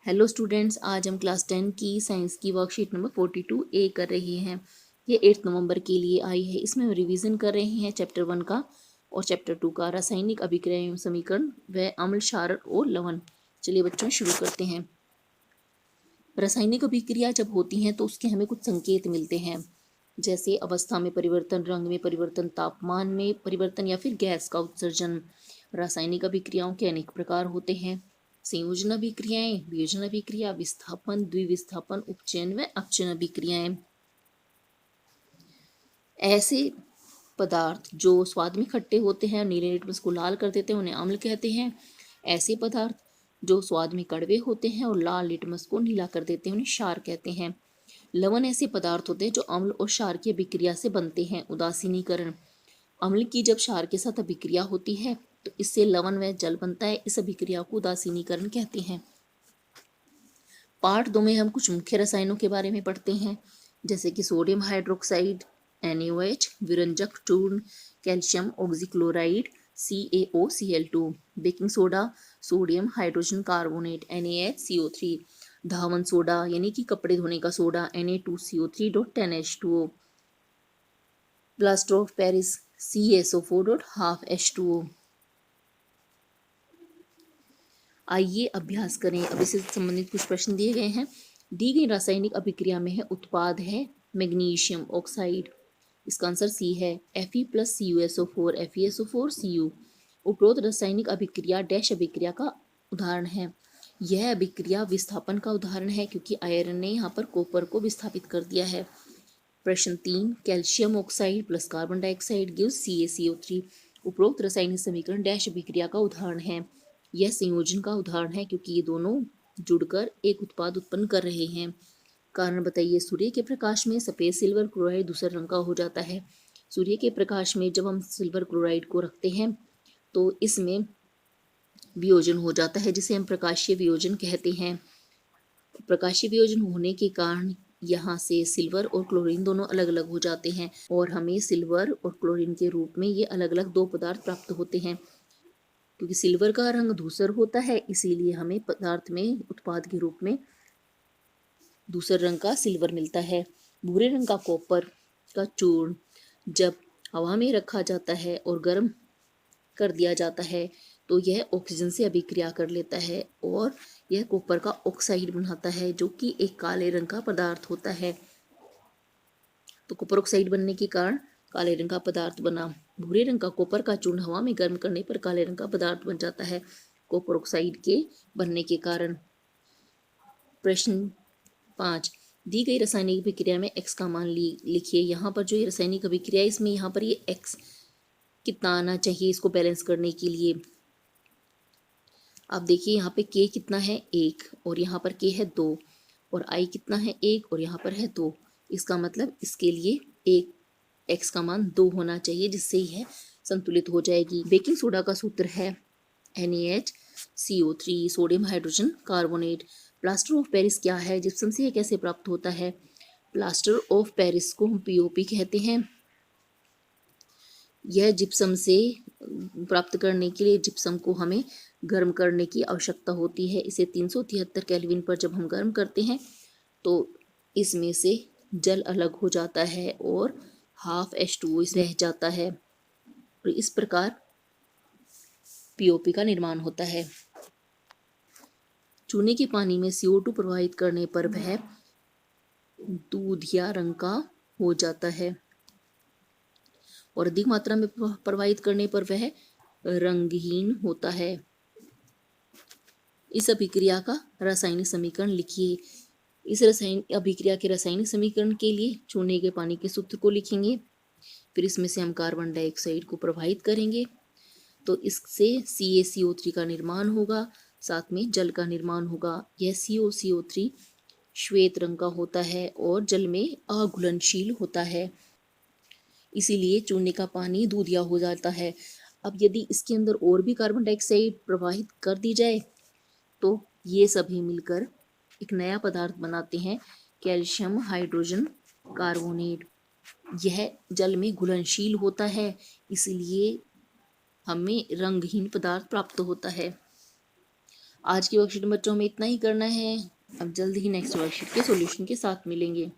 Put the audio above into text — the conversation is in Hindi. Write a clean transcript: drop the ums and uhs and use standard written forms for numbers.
हेलो स्टूडेंट्स, आज हम क्लास 10 की साइंस की वर्कशीट नंबर 42A कर रहे हैं। ये 8 नवंबर के लिए आई है। इसमें हम रिवीजन कर रहे हैं चैप्टर 1 का और चैप्टर 2 का, रासायनिक अभिक्रिया एवं समीकरण व अम्ल, क्षार और लवण। चलिए बच्चों शुरू करते हैं। रासायनिक अभिक्रिया जब होती हैं तो उसके हमें कुछ संकेत मिलते हैं, जैसे अवस्था में परिवर्तन, रंग में परिवर्तन, तापमान में परिवर्तन या फिर गैस का उत्सर्जन। रासायनिक अभिक्रियाओं के अनेक प्रकार होते हैं। संयोजन अभिक्रियाएं, वियोजन अभिक्रिया, विस्थापन, द्विविस्थापन, उपचयन व अपचयन अभिक्रियाएं। ऐसे पदार्थ जो स्वाद में खट्टे होते हैं, नीले लिटमस को लाल कर देते हैं, उन्हें अम्ल कहते हैं। ऐसे पदार्थ जो स्वाद में कड़वे होते हैं और लाल लिटमस को नीला कर देते हैं, उन्हें क्षार कहते हैं। लवण ऐसे पदार्थ होते हैं जो अम्ल और क्षार की अभिक्रिया से बनते हैं। उदासीनीकरण, अम्ल की जब क्षार के साथ अभिक्रिया होती है तो इससे लवण व जल बनता है। इस अभिक्रिया को उदासीनीकरण कहते हैं। पार्ट 2 में हम कुछ मुख्य रसायनों के बारे में पढ़ते हैं, जैसे कि सोडियम हाइड्रोक्साइड NaOH, विरंजक चूर्ण, calcium oxychloride CaOCl2, baking soda, sodium hydrogen carbonate NaHCO3, धावन सोडा यानी कि कपड़े धोने का soda Na2CO3.10H2O, plaster of Paris CaSO4.12H2O। आइए अभ्यास करें। अब इससे संबंधित कुछ प्रश्न दिए गए हैं। दी गई रासायनिक अभिक्रिया में है उत्पाद है मैग्नीशियम ऑक्साइड, इसका आंसर सी है। Fe plus CuSO4 FeSO4 Cu। उपरोक्त रासायनिक अभिक्रिया डैश अभिक्रिया का उदाहरण है। यह अभिक्रिया विस्थापन का उदाहरण है क्योंकि आयरन ने यहाँ पर कॉपर को विस्थापित कर दिया है। प्रश्न 3, calcium oxide plus carbon dioxide gives CaCO3। उपरोक्त रासायनिक समीकरण डैश अभिक्रिया का उदाहरण है। यह संयोजन का उदाहरण है क्योंकि ये दोनों जुड़कर एक उत्पाद उत्पन्न कर रहे हैं। कारण बताइए। सूर्य के प्रकाश में सफेद सिल्वर क्लोराइड दूसरे रंग का हो जाता है। सूर्य के प्रकाश में जब हम सिल्वर क्लोराइड को रखते हैं तो इसमें वियोजन हो जाता है, जिसे हम प्रकाशीय वियोजन कहते हैं। प्रकाशीय वियोजन होने के कारण यहाँ से सिल्वर और क्लोरीन दोनों अलग अलग हो जाते हैं और हमें सिल्वर और क्लोरीन के रूप में ये अलग अलग दो पदार्थ प्राप्त होते हैं। क्योंकि सिल्वर का रंग धूसर होता है, इसीलिए हमें पदार्थ में उत्पाद के रूप में दूसरे रंग का सिल्वर मिलता है। भूरे रंग का कॉपर का चूर्ण जब हवा में रखा जाता है और गर्म कर दिया जाता है तो यह ऑक्सीजन से अभिक्रिया कर लेता है और यह कॉपर का ऑक्साइड बनाता है, जो कि एक काले रंग का पदार्थ होता है। तो कॉपर ऑक्साइड बनने के कारण काले रंग का पदार्थ बना। भूरे रंग का कॉपर का चूर्ण हवा में गर्म करने पर काले रंग का पदार्थ बन जाता है कॉपर ऑक्साइड के बनने के कारण। प्रश्न 5, दी गई रासायनिक अभिक्रिया में x का मान लिखिए। यहाँ पर जो ये रासायनिक अभिक्रिया है इसमें यहाँ पर ये x कितना आना चाहिए इसको बैलेंस करने के लिए। आप देखिए यहाँ पे k कितना है 1 और यहाँ पर k है 2 और I कितना है 1 और यहाँ पर है 2। इसका मतलब इसके लिए एक x का मान 2 होना चाहिए, जिससे यह संतुलित हो जाएगी। बेकिंग सोडा का सूत्र है NaHCO3 sodium hydrogen carbonate. Plaster of Paris क्या है, जिप्सम से यह कैसे प्राप्त होता है। प्लास्टर ऑफ पेरिस को हम POP कहते हैं। यह जिप्सम से प्राप्त करने के लिए जिप्सम को हमें गर्म करने की आवश्यकता होती है। इसे 373 केल्विन पर जब हम गर्म करते हैं तो इसमें से जल अलग हो जाता है और ½ H2O रह जाता है और इस प्रकार POP का निर्माण होता है। चूने के पानी में CO2 प्रवाहित करने पर वह दूधिया रंग का हो जाता है और अधिक मात्रा में प्रवाहित करने पर वह रंगहीन होता है। इस अभिक्रिया का रासायनिक समीकरण लिखिए। इस रासायनिक अभिक्रिया के रासायनिक समीकरण के लिए चूने के पानी के सूत्र को लिखेंगे, फिर इसमें से हम कार्बन डाइऑक्साइड को प्रवाहित करेंगे तो इससे CaCO3 का निर्माण होगा, साथ में जल का निर्माण होगा। यह CaCO3 श्वेत रंग का होता है और जल में अघुलनशील होता है, इसीलिए चूने का पानी दूधिया हो जाता है। अब यदि इसके अंदर और भी कार्बन डाइऑक्साइड प्रवाहित कर दी जाए तो ये सभी मिलकर एक नया पदार्थ बनाते हैं, कैल्शियम हाइड्रोजन कार्बोनेट। यह जल में घुलनशील होता है, इसलिए हमें रंगहीन पदार्थ प्राप्त होता है। आज की वर्कशीट में बच्चों में इतना ही करना है। अब जल्द ही नेक्स्ट वर्कशीट के सॉल्यूशन के साथ मिलेंगे।